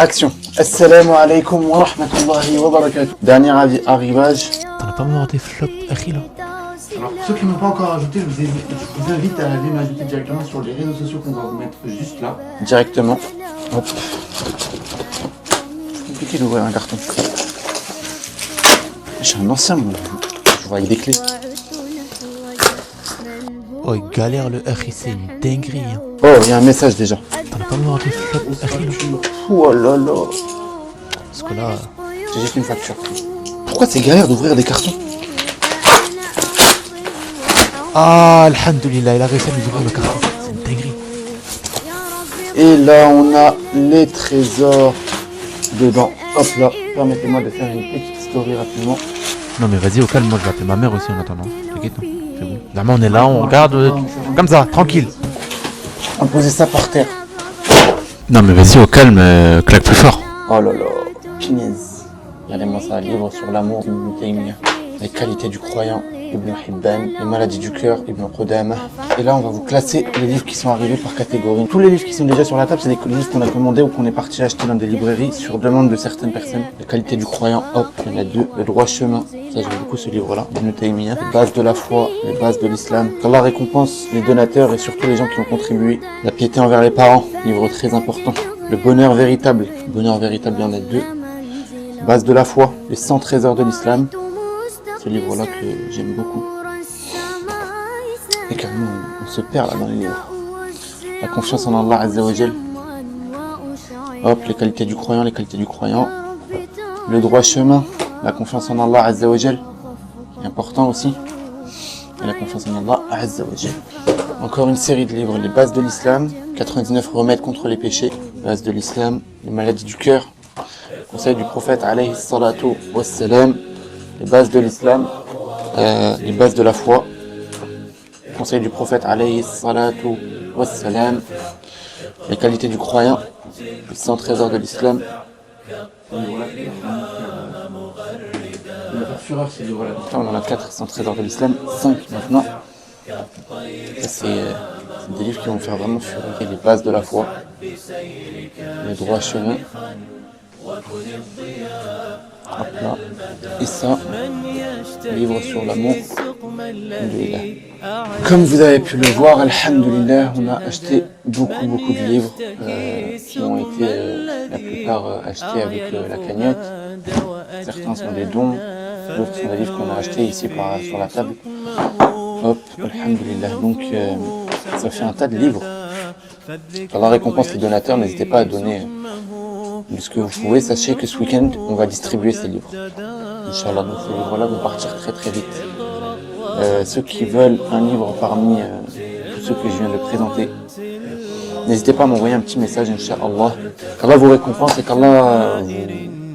Action. Assalamu alaikum wa rahmatullahi wa barakatuh. Dernier arrivage. T'en as pas marre des flops, Akhi là? Alors, pour ceux qui ne m'ont pas encore ajouté, je vous invite à aller m'ajouter directement sur les réseaux sociaux qu'on va vous mettre juste là. Directement. Hop. C'est compliqué d'ouvrir un carton. J'ai un ancien, moi. Je vois avec des clés. Oh, il galère le Akhi, c'est une dinguerie. Hein. Oh, il y a un message déjà. T'en as pas marre des flops, Akhi là? Oh là là. Parce que là, J'ai juste une facture. Pourquoi c'est galère d'ouvrir des cartons? ah, alhamdoulilah, il a réussi à nous ouvrir le carton. C'est une dinguerie. Et là, on a les trésors dedans. Hop là. Permettez-moi de faire une petite story rapidement. Non mais vas-y, au calme, moi je vais appeler ma mère aussi en attendant. T'inquiète, non, c'est bon. Là, on est là, on regarde comme ça, tranquille. On va poser ça par terre. Non mais vas-y, au calme, claque plus fort. Oh là là, punaise. Regardez-moi ça, livre sur l'amour d'Ibn Taymiyyah. Les qualités du croyant, Ibn Hibban. Les maladies du cœur, Ibn Qudamah. Et là, on va vous classer les livres qui sont arrivés par catégorie. Tous les livres qui sont déjà sur la table, c'est des livres qu'on a commandés ou qu'on est parti acheter dans des librairies sur demande de certaines personnes. Les qualités du croyant, hop, il y en a deux. Le droit chemin, ça j'aime beaucoup ce livre-là, Ibn Taymiyyah. Les bases de la foi, les bases de l'islam. Qu'Allah récompense les donateurs et surtout les gens qui ont contribué. La piété envers les parents, livre très important. Le bonheur véritable, il y en a deux. Base de la foi, les 100 trésors de l'islam. Ce livre-là que j'aime beaucoup. Et carrément, on se perd là dans les livres. La confiance en Allah Azza wa Jal. Hop, les qualités du croyant, Le droit chemin, la confiance en Allah Azza wa Jal. Important aussi. Et la confiance en Allah Azza wa Jal. Encore une série de livres, les bases de l'islam, 99 remèdes contre les péchés, bases de l'islam, les maladies du cœur, conseil du prophète alayhi salatu wassalam, les bases de l'islam, les bases de la foi, conseil du prophète alayhi salatu wassalam, les qualités du croyant, les 100 trésors de l'islam. On en a 4 100 trésors de l'islam, 5 maintenant. Ça, c'est des livres qui vont faire vraiment fuir les bases de la foi, le droit chemin. Hop là. Et ça, livre sur l'amour. Comme vous avez pu le voir, alhamdoulilah, on a acheté beaucoup de livres qui ont été la plupart achetés avec la cagnotte. Certains sont des dons, d'autres sont des livres qu'on a achetés ici sur la table. Hop, alhamdoulilah. Donc ça fait un tas de livres. Allah récompense les donateurs, n'hésitez pas à donner de ce que vous pouvez. Sachez que ce week-end, on va distribuer ces livres. Inch'Allah, donc ces livres-là vont partir très vite. Ceux qui veulent un livre parmi tous ceux que je viens de présenter, n'hésitez pas à m'envoyer un petit message, Inch'Allah. Qu'Allah vous récompense et qu'Allah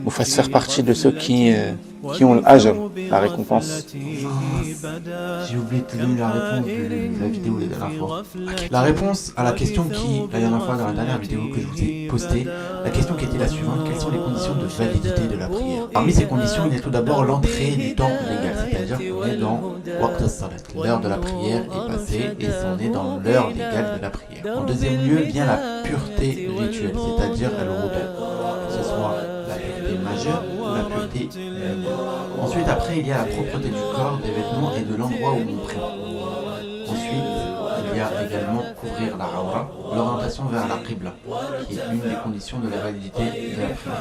vous fasse faire partie de ceux qui ont l'ajr, la récompense. J'ai oublié de te donner la réponse de la vidéo la dernière fois. La réponse à la question la dernière fois dans la dernière vidéo que je vous ai postée, la question qui était la suivante: quelles sont les conditions de validité de la prière? Parmi ces conditions, il y a tout d'abord l'entrée du temps légal, c'est-à-dire qu'on est dans Waqt as-Salat. L'heure de la prière est passée et on est dans l'heure légale de la prière. En deuxième lieu vient la pureté rituelle, c'est-à-dire al-wudu, que ce soit la pureté majeure ou la pureté mineure. Ensuite, après, il y a la propreté du corps, des vêtements et de l'endroit où on prie. Ensuite, il y a également couvrir la awra, l'orientation vers la qibla, qui est une des conditions de la validité de la prière.